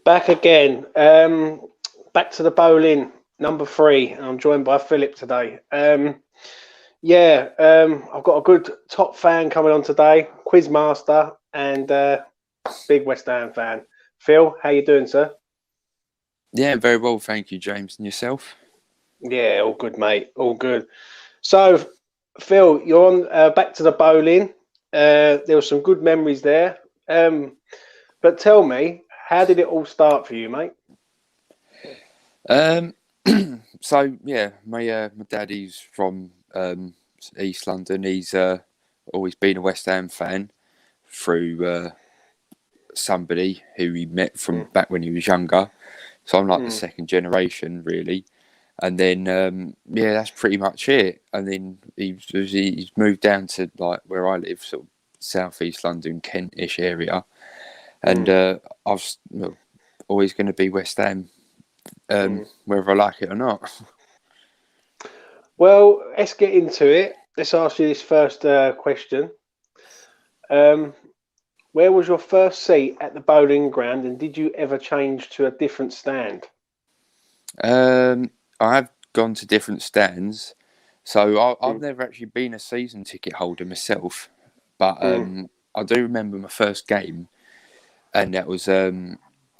Back again. Back to the Boleyn, number 3. And I'm joined by Phillip today. I've got a good top fan coming on today, Quizmaster, and big West Ham fan. Phil, how you doing, sir? Yeah, very well, thank you, James. And yourself? Yeah, all good, mate. All good. So, Phil, you're on back to the Boleyn. There were some good memories there. But tell me, how did it all start for you, mate? So yeah, my daddy's from East London. He's always been a West Ham fan through somebody who he met from back when he was younger. So I'm like the second generation, really. And then that's pretty much it. And then he's moved down to like where I live, sort of South East London, Kentish area. And I was always going to be West Ham, whether I like it or not. Well, let's get into it. Let's ask you this first question. Where was your first seat at the Boleyn ground, and did you ever change to a different stand? I have gone to different stands. So I've never actually been a season ticket holder myself. But I do remember my first game. And that was, I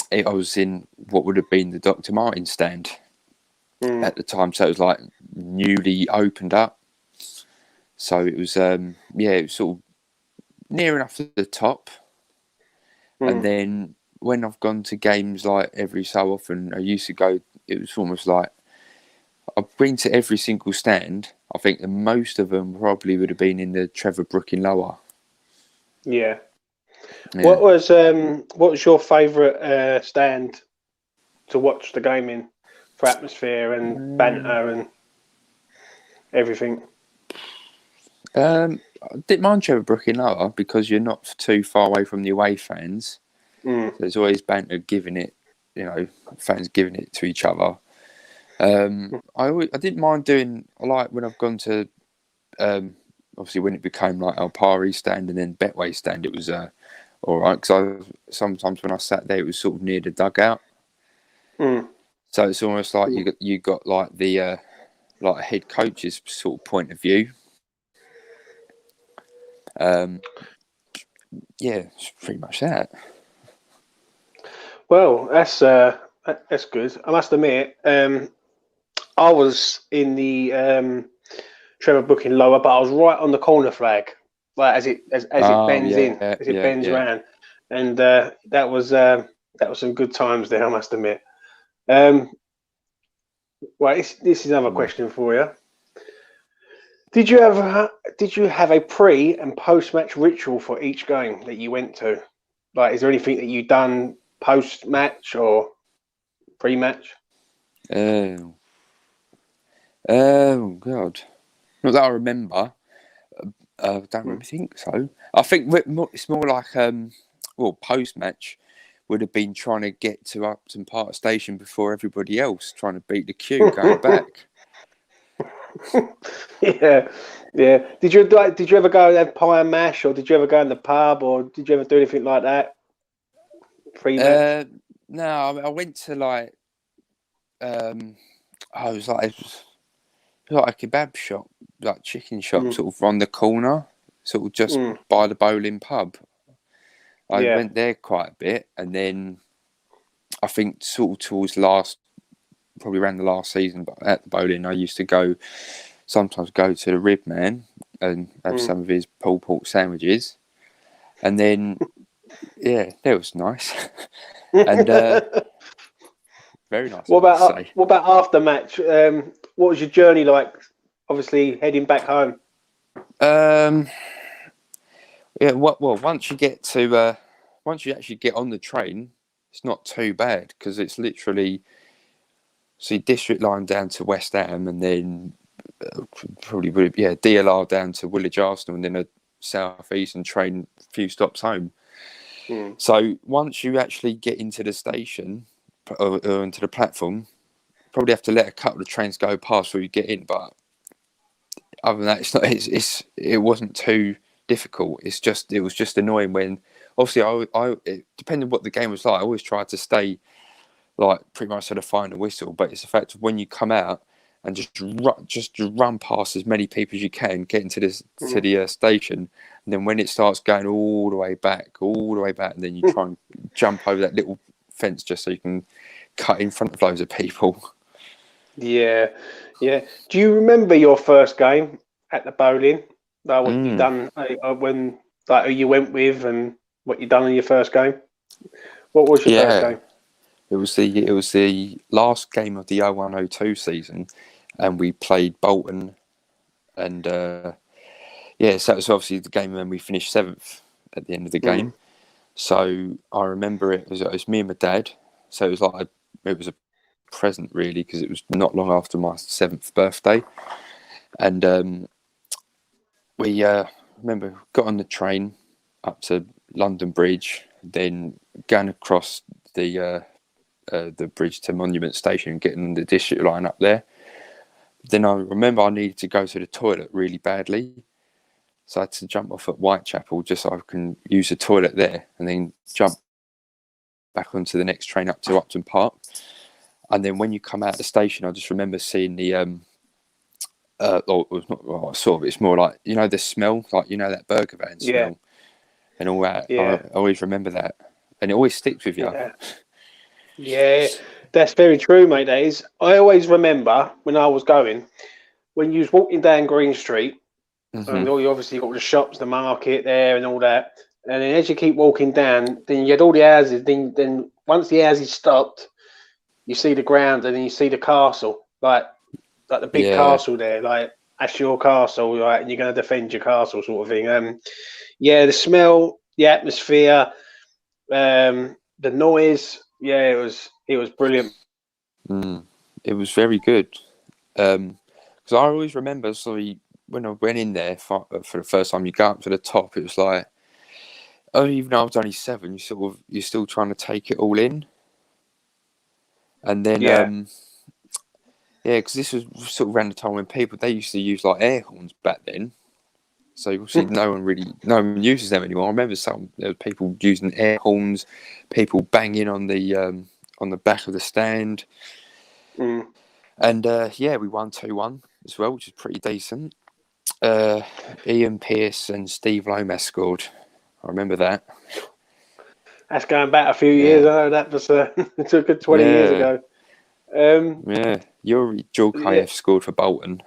was in what would have been the Dr. Martin stand at the time. So it was like newly opened up. So it was, it was sort of near enough to the top. And then when I've gone to games like every so often, I used to go, it was almost like, I've been to every single stand. I think the most of them probably would have been in the Trevor Brook in Lower. Yeah. Yeah. What was your favourite stand to watch the game in for atmosphere and banter and everything? I didn't mind Trevor Brook in Lower because you're not too far away from the away fans. So there's always banter giving it, fans giving it to each other. I didn't mind doing, like when I've gone to, obviously when it became like Alpari stand and then Betway stand, it was all right, because sometimes when I sat there, it was sort of near the dugout. So it's almost like you got like the like a head coach's sort of point of view. It's pretty much that. Well, that's good. I must admit, I was in the Trevor Brook in Lower, but I was right on the corner flag, like as it bends round, and that was some good times there, I must admit. This is another question for you. Did you have a pre and post match ritual for each game that you went to? Like, is there anything that you done post match or pre match? Oh God, not that I remember. I don't really think so. I think it's more like post match would have been trying to get to Upton Park Station before everybody else, trying to beat the queue going back. Yeah. Did you ever go and have pie and mash, or did you ever go in the pub, or did you ever do anything like that? Pre-match? No, I went to like it was like a kebab shop, like chicken shop, sort of on the corner, sort of just by the Boleyn pub. I went there quite a bit, and then I think sort of towards probably around the last season, but at the Boleyn, I used to sometimes go to the Rib Man and have some of his pulled pork sandwiches, and then that was nice, and very nice. What about after match? What was your journey like? Obviously, heading back home. Once you actually get on the train, it's not too bad because it's literally District Line down to West Ham, and then probably DLR down to Woolwich Arsenal, and then a South Eastern train, a few stops home. So once you actually get into the station or into the platform, probably have to let a couple of trains go past before you get in. But other than that, it wasn't too difficult. It was just annoying when, obviously, it depended what the game was like. I always tried to stay like pretty much had a final whistle. But it's the fact of when you come out and just run past as many people as you can, get into the station, and then when it starts going all the way back, and then you try and jump over that little fence just so you can cut in front of loads of people. Yeah. Do you remember your first game at the Boleyn? Like what you done when, like who you went with and what you done in your first game? What was your first game? It was the last game of the 01-02 season, and we played Bolton, and so that was obviously the game when we finished 7th at the end of the game. So I remember it was me and my dad. So it was like it was a present really, because it was not long after my 7th birthday, and we remember got on the train up to London Bridge, then going across the bridge to Monument Station and getting the district line up there. Then I remember I needed to go to the toilet really badly, so I had to jump off at Whitechapel just so I can use the toilet there, and then jump back onto the next train up to Upton Park. And then when you come out of the station, I just remember seeing the it's more like, you know, the smell, like, you know, that burger van smell and all that. I always remember that, and it always sticks with you. Yeah, that's very true, mate. That is. I always remember when I was going, when you was walking down Green Street, and you obviously got the shops, the market there, and all that. And then as you keep walking down, then you had all the houses. Then once the houses stopped, you see the ground, and then you see the castle, like the big castle there, like that's your castle, right? And you're going to defend your castle, sort of thing. The smell, the atmosphere, the noise. Yeah, it was brilliant. It was very good. Because I always remember, when I went in there for the first time, you go up to the top. It was like, even though I was only 7, you're still trying to take it all in. And then, because this was sort of around the time when they used to use like air horns back then. So obviously no one uses them anymore. I remember there were people using air horns, people banging on the back of the stand. And we won 2-1 as well, which is pretty decent. Ian Pearce and Steve Lomas scored. I remember that. That's going back a few years. That was it's a good 20 years ago. Yuri Djurkaeff scored for Bolton.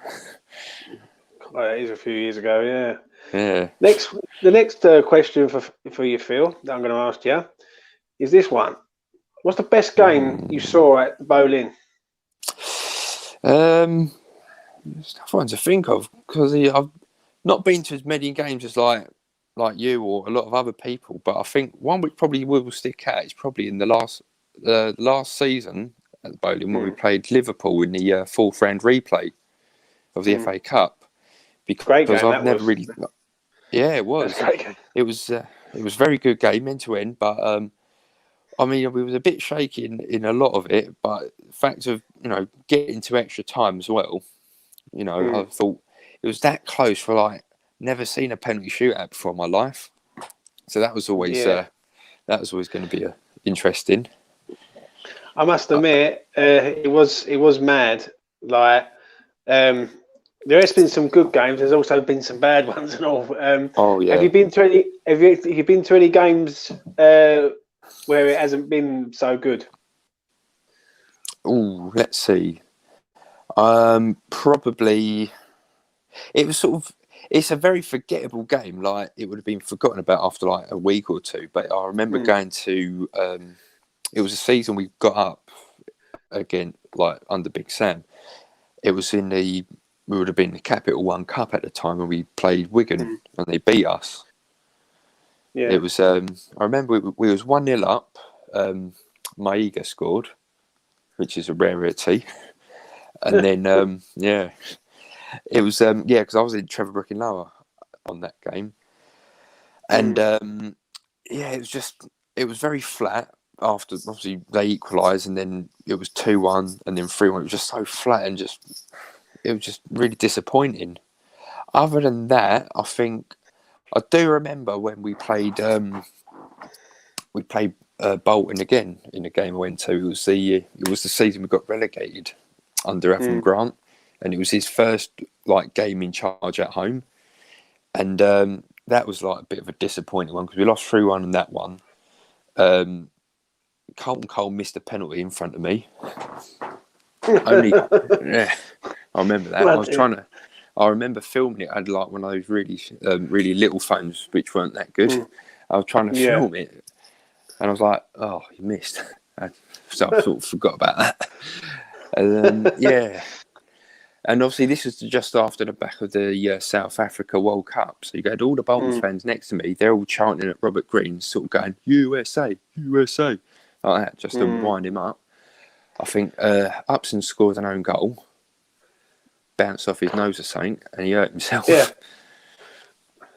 It is a few years ago, Yeah. The next question for you, Phil, that I'm going to ask you is this one. What's the best game you saw at the Boleyn? There's nothing to think of, because I've not been to as many games as like you or a lot of other people, but I think one which probably will stick out is probably in the last season at the Boleyn when we played Liverpool in the 4th round replay of the FA Cup. Because I've never really. Yeah, it was. It was a very good game end to end, but I mean, we was a bit shaky in a lot of it. But the fact of getting to extra time as well, I thought it was that close for like never seen a penalty shootout before in my life. So that was always going to be interesting. I must admit, it was mad. Like. There has been some good games. There's also been some bad ones and all. Have you been to any? Have you been to any games where it hasn't been so good? Oh, let's see. Probably. It was sort of. It's a very forgettable game. Like it would have been forgotten about after like a week or two. But I remember going to. It was a season we got up again, like under Big Sam. It was in the. We would have been the Capital One Cup at the time, and we played Wigan, and they beat us. Yeah, it was. I remember we was 1-0 up. Maiga scored, which is a rarity, and then it was because I was in Trevor Brook and Lower on that game, and it was very flat. After obviously they equalised, and then it was 2-1, and then 3-1. It was just so flat and it was just really disappointing. Other than that, I think I do remember when we played Bolton again in the game I went to. It was the season we got relegated under Avram Grant, and it was his first game in charge at home, and that was a bit of a disappointing one because we lost 3-1 in that one. Carlton Cole missed a penalty in front of me. Only, yeah, I remember that. I remember filming it. I had one of those really little phones which weren't that good. I was trying to film it, and I was like, "Oh, you missed." So I sort of forgot about that. And and obviously this was just after the back of the South Africa World Cup. So you had all the Bolton fans next to me. They're all chanting at Robert Green, sort of going "USA, USA," like that, just to wind him up. I think Upson scored an own goal, bounced off his nose or something, and he hurt himself. Yeah,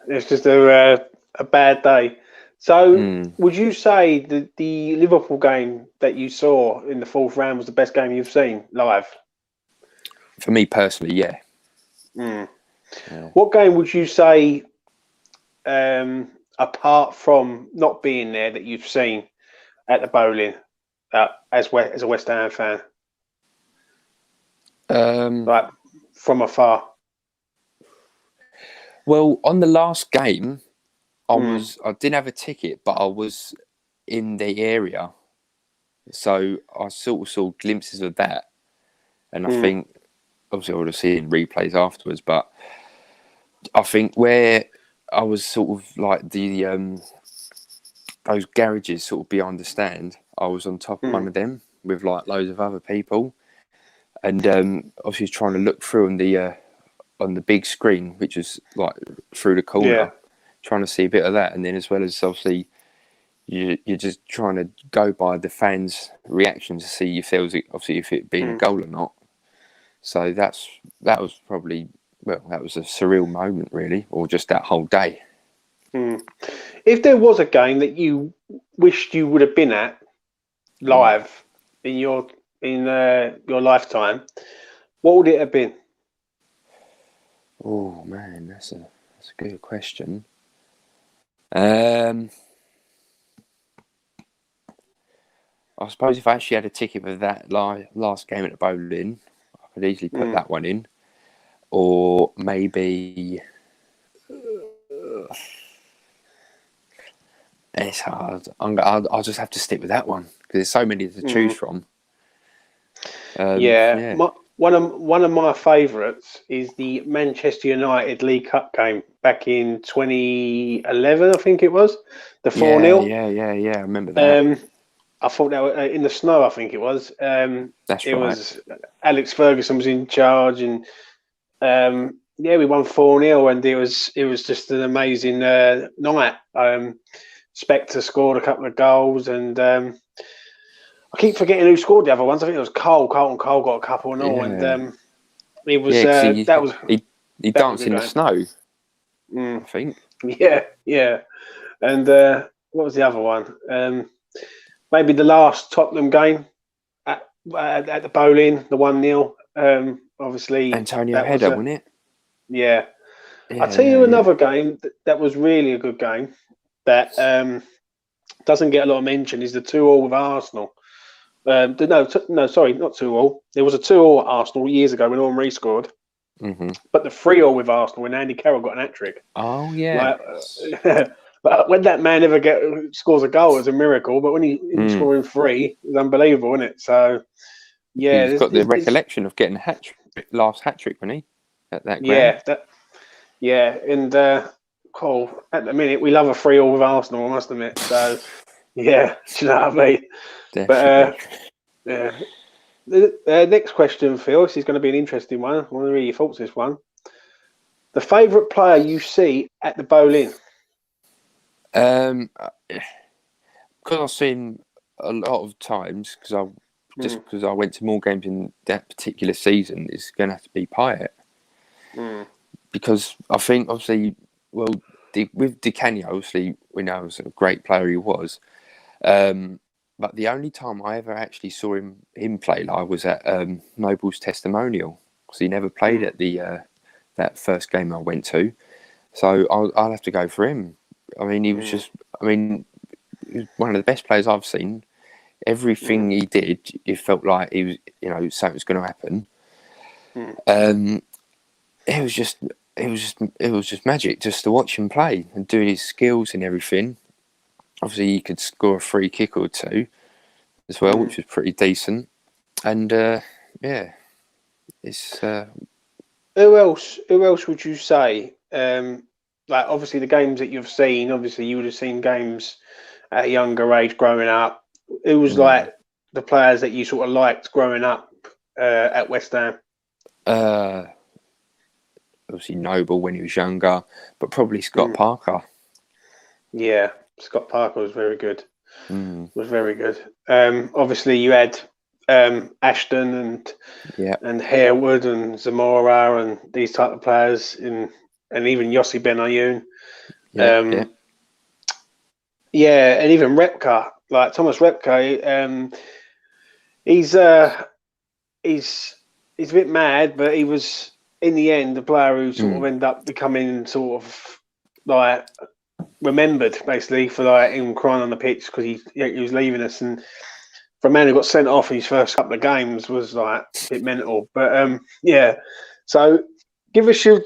it's just a bad day. So, would you say that the Liverpool game that you saw in the fourth round was the best game you've seen live? For me personally, yeah. Yeah. What game would you say, apart from not being there, that you've seen at the Boleyn as a West Ham fan? From afar. Well, on the last game, I didn't have a ticket, but I was in the area, so I sort of saw glimpses of that, and I think obviously I would have seen replays afterwards, but I think where I was sort of those garages sort of behind the stand, I was on top of one of them with loads of other people, and obviously trying to look through on the big screen, which was through the corner, trying to see a bit of that, and then as well as obviously you're just trying to go by the fans' reactions to see if there was if it being a goal or not. So that was probably that was a surreal moment really, or just that whole day. If there was a game that you wished you would have been at live in your lifetime, what would it have been? Oh man, that's a good question. I suppose if I actually had a ticket for that last game at the Boleyn, I could easily put that one in, or maybe it's hard. I'll just have to stick with that one because there's so many to choose from. One of my favourites is the Manchester United League Cup game back in 2011, I think it was, the 4-0. Yeah, I remember that. I thought that was, in the snow, I think it was. That's right. Was Alex Ferguson was in charge, and we won 4-0, and it was just an amazing night. Spectre scored a couple of goals, and I keep forgetting who scored the other ones. I think it was Cole. Carlton Cole got a couple and all, and it was he danced in the snow. I think. Yeah, and what was the other one? Maybe the last Tottenham game at the Boleyn, the 1-0. Obviously, Antonio header, wasn't it? Yeah. I'll tell you another game that was really a good game that doesn't get a lot of mention is the 2-2 with Arsenal. Sorry, not 2-2. There was a 2-2 at Arsenal years ago when Henry scored. But the 3-0 with Arsenal when Andy Carroll got an hat-trick. Oh, yeah. But when that man scores a goal, it's a miracle. But when he's scoring 3, it's unbelievable, isn't it? So, yeah. He's got the recollection of getting last hat-trick, wasn't he? At that ground. And Cole, at the minute, we love a 3-0 with Arsenal, I must admit. So, yeah, do you know what I mean? Definitely. The next question, Phil, this is going to be an interesting one. I want to read your thoughts on this one. The favourite player you see at the Boleyn? Because I've seen a lot of times, because I went to more games in that particular season, it's going to have to be Payet. Because I think, obviously, with Di Canio, obviously, we know was a great player he was. But the only time I ever actually saw him play live was at Noble's testimonial, because he never played at that first game I went to. So I'll have to go for him. I mean, he was just. I mean, was one of the best players I've seen. Everything he did, it felt like he was, something was going to happen. It was just magic just to watch him play and do his skills and everything. Obviously, he could score a free kick or two as well, which was pretty decent. And it's. Who else would you say? Like obviously the games that you've seen. Obviously, you would have seen games at a younger age growing up. It was like the players that you sort of liked growing up at West Ham. Obviously Noble when he was younger, but probably Scott Parker. Yeah, Scott Parker was very good. Was very good. Obviously, you had Ashton and Harewood and Zamora and these type of players, and even Yossi Benayoun. And even Repka, like Thomas Repka. He's a bit mad, but he was in the end the player who sort of ended up becoming sort of like remembered basically for like him crying on the pitch because he was leaving us, and for a man who got sent off in his first couple of games was like a bit mental. But so give us your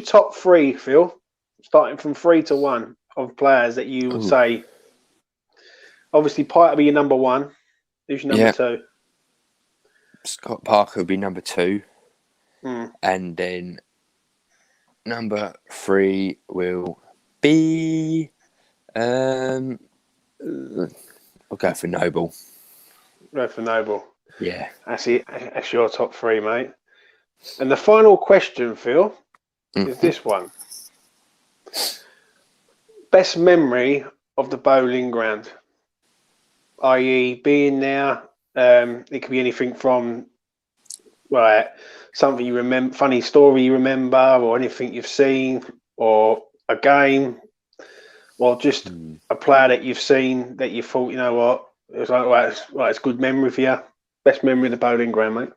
top three, Phil, starting from 3 to 1 of players that you would say. Obviously, Pite will be your number 1. Who's your number 2? Scott Parker would be number 2, and then number 3 will be. I'll go for Noble. Go for Noble. Yeah, that's it. That's your top 3, mate. And the final question, Phil, is this one: best memory of the Boleyn ground, i.e., being there. It could be anything from something you remember, funny story you remember, or anything you've seen, or a game, or just a player that you've seen that you thought, you know what, it was like it's good memory for you. Best memory of the Boleyn ground, mate.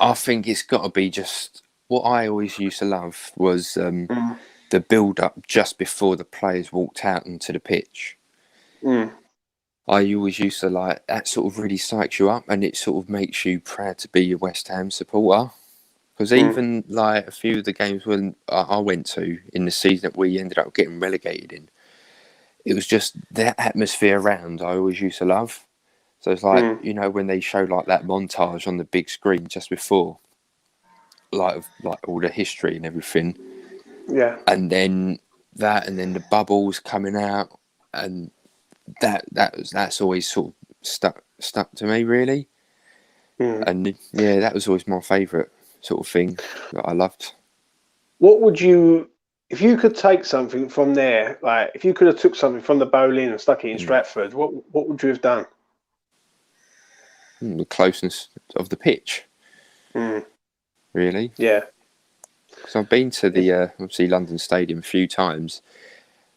I think it's got to be just what I always used to love was the build-up just before the players walked out onto the pitch. I always used to like that. Sort of really psychs you up, and it sort of makes you proud to be a West Ham supporter. Because even like a few of the games when I went to in the season that we ended up getting relegated in, it was just that atmosphere around I always used to love. So it's like, when they show like that montage on the big screen just before, like all the history and everything. Yeah. And then the bubbles coming out, and that's always sort of stuck to me really. And that was always my favourite sort of thing that I loved. What would you, if you could take something from there, like if you could have took something from the Boleyn and stuck it in Stratford, what would you have done? The closeness of the pitch, really. Yeah. Because I've been to the obviously London Stadium a few times,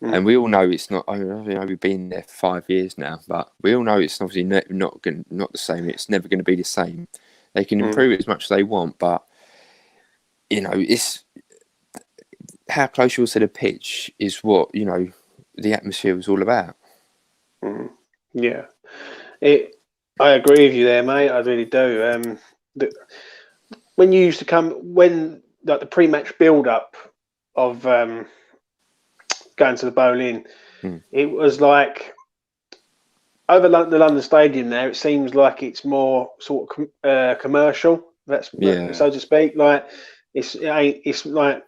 and we all know it's not. We've been there for 5 years now, but we all know it's obviously not the same. It's never going to be the same. They can improve it as much as they want, but it's how close you are to the pitch is what the atmosphere was all about. Yeah, I agree with you there, mate. I really do. When you used to come, like the pre-match build-up of going to the Boleyn, it was like over the London Stadium. There, it seems like it's more sort of commercial. So to speak. Like it's like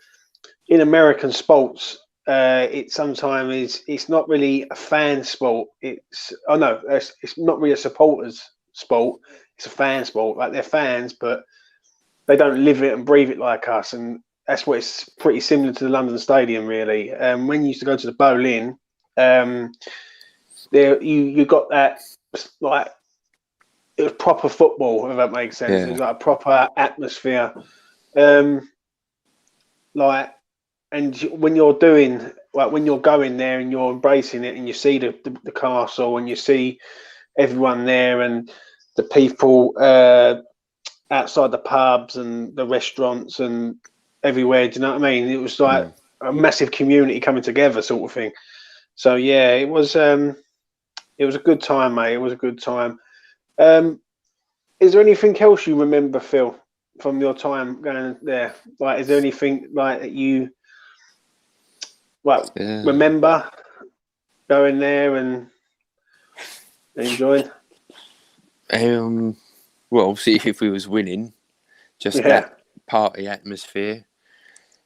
in American sports. It sometimes it's not really a fan sport. It's not really a supporters sport. It's a fan sport. Like they're fans, but they don't live it and breathe it like us. And that's what it's pretty similar to the London Stadium, really. When you used to go to the Boleyn, there you got that like it was proper football, if that makes sense. Yeah. It was like a proper atmosphere, and when you're going there and you're embracing it and you see the castle and you see everyone there and the people outside the pubs and the restaurants and everywhere, do you know what I mean? It was like a massive community coming together sort of thing. So yeah, it was It was a good time, mate. It was a good time. Is there anything else you remember, Phil, from your time going there? Like, is there anything like that you remember going there and enjoying? Well, obviously, if we was winning, just that party atmosphere.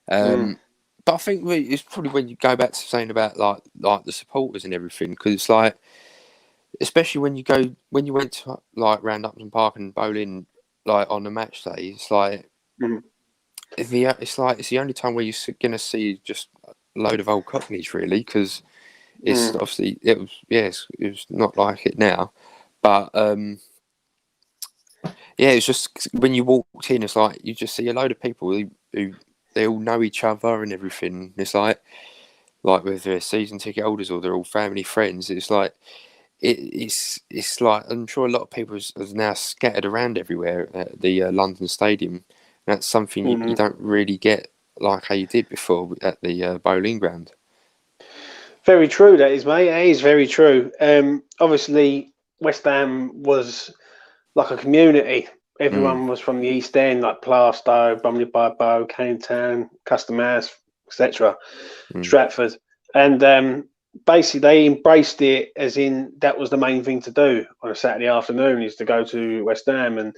But I think it's probably when you go back to saying about like the supporters and everything, because it's like, especially when you went to like round Upton Park and Boleyn, like on the match day, it's like it's the only time where you're gonna see just a load of old cockneys, really, because it's obviously it was not like it now, but it's just when you walked in, it's like you just see a load of people who they all know each other and everything. It's like whether they're season ticket holders or they're all family friends. It's like it's like I'm sure a lot of people are now scattered around everywhere at the London Stadium. That's something you don't really get like how you did before at the Boleyn ground. Very true, that is, mate. It is very true. Obviously, West Ham was like a community. Everyone was from the East End, like Plaistow, Bromley by Bow, Canning Town, Custom House, etc., Stratford. And basically, they embraced it as in that was the main thing to do on a Saturday afternoon, is to go to West Ham. And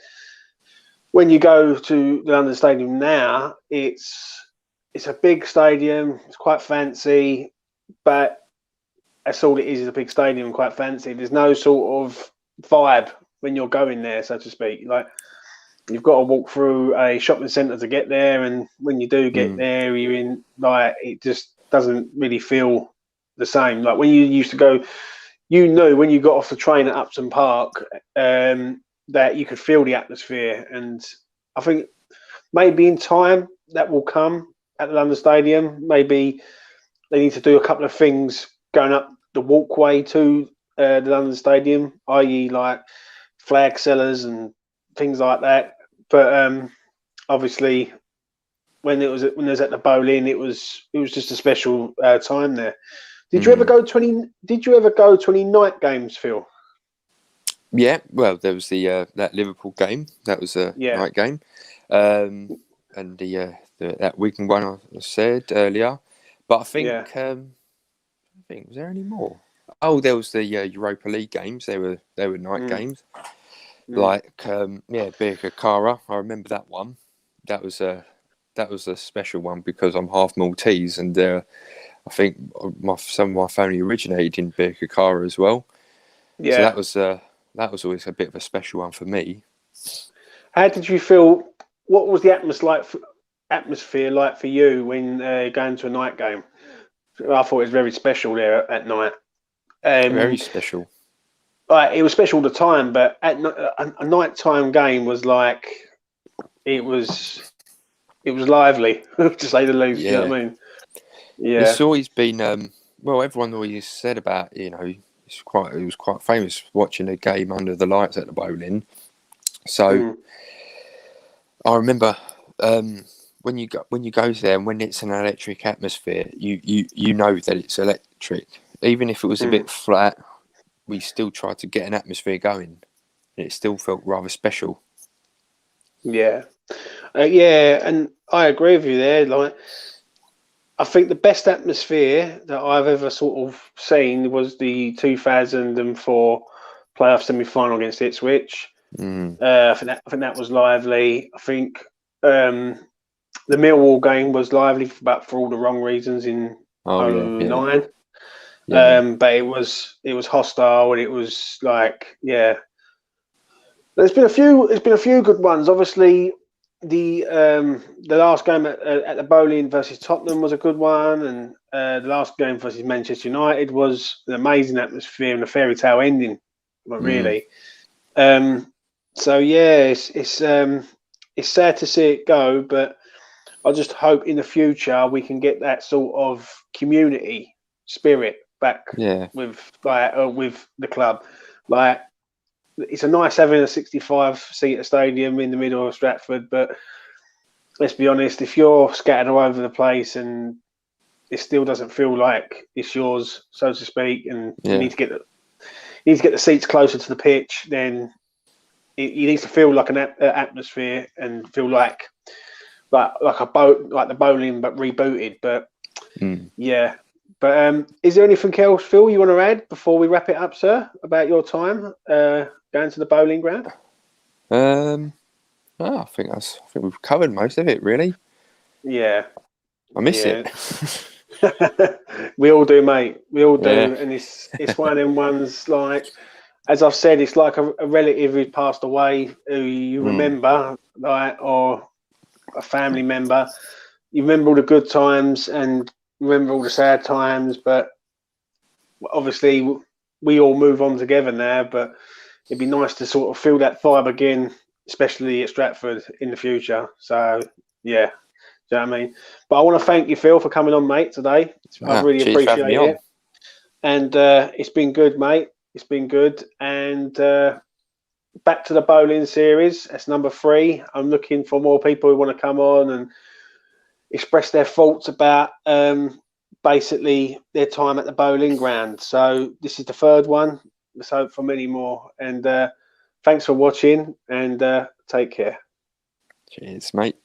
when you go to the London Stadium now, it's a big stadium. It's quite fancy, but that's all it is a big stadium, quite fancy. There's no sort of vibe when you're going there, so to speak. Like, you've got to walk through a shopping centre to get there, and when you do get there, you're in, like, it just doesn't really feel the same. Like when you used to go, you knew when you got off the train at Upton Park that you could feel the atmosphere. And I think maybe in time that will come at the London Stadium. Maybe they need to do a couple of things going up the walkway to the London Stadium, i.e. like flag sellers and things like that. But obviously, when it was at the Boleyn, it was just a special time there. Did you ever go to any night games, Phil? Yeah, well, there was the that Liverpool game. That was a night game, and that Wigan one I said earlier. But I think was there any more? Oh, there was the Europa League games. They were night games. Like Birka Kara. I remember that one. That was a special one because I'm half Maltese, and I think some of my family originated in Birka Kara as well. Yeah. So that was always a bit of a special one for me. How did you feel? What was the atmosphere like for you when going to a night game? I thought it was very special there at night. Very special. It was special all the time, but a nighttime game was like it was lively, to say the least. Yeah. You know what I mean? Yeah. It's always been everyone always said about it was quite famous watching a game under the lights at the Boleyn. So I remember when you go there and when it's an electric atmosphere, you know that it's electric. Even if it was a bit flat, we still tried to get an atmosphere going. And it still felt rather special. Yeah, and I agree with you there. Like, I think the best atmosphere that I've ever sort of seen was the 2004 playoff semi-final against Ipswich. I think that was lively. I think the Millwall game was lively, but for all the wrong reasons in 2009. But it was hostile, and it was like There's been a few good ones. Obviously, the last game at the Boleyn versus Tottenham was a good one, and the last game versus Manchester United was an amazing atmosphere and a fairy tale ending. Really. So it's sad to see it go, but I just hope in the future we can get that sort of community spirit back with the club. Like, it's a nice having a 65-seater stadium in the middle of Stratford, but let's be honest, if you're scattered all over the place and it still doesn't feel like it's yours, so to speak, and you need to needs to get the seats closer to the pitch. Then he needs to feel like an atmosphere and feel like a boat, like the Boleyn, but rebooted. But yeah. But is there anything else, Phil, you want to add before we wrap it up, sir, about your time going to the bowling ground? I think we've covered most of it, really. Yeah. I miss it. We all do, mate. We all do, and it's one of them ones. Like, as I've said, it's like a relative who's passed away who you remember, like, or a family member. You remember all the good times and remember all the sad times, but obviously we all move on together now. But it'd be nice to sort of feel that vibe again, especially at Stratford in the future. So yeah. Do you know what I mean? But I want to thank you, Phil, for coming on, mate, today. I really appreciate it. And it's been good, mate. It's been good. And back to the bowling series. That's number 3. I'm looking for more people who want to come on and express their thoughts about basically their time at the bowling ground. So this is the 3rd one. Let's hope for many more. And thanks for watching and take care. Cheers, mate.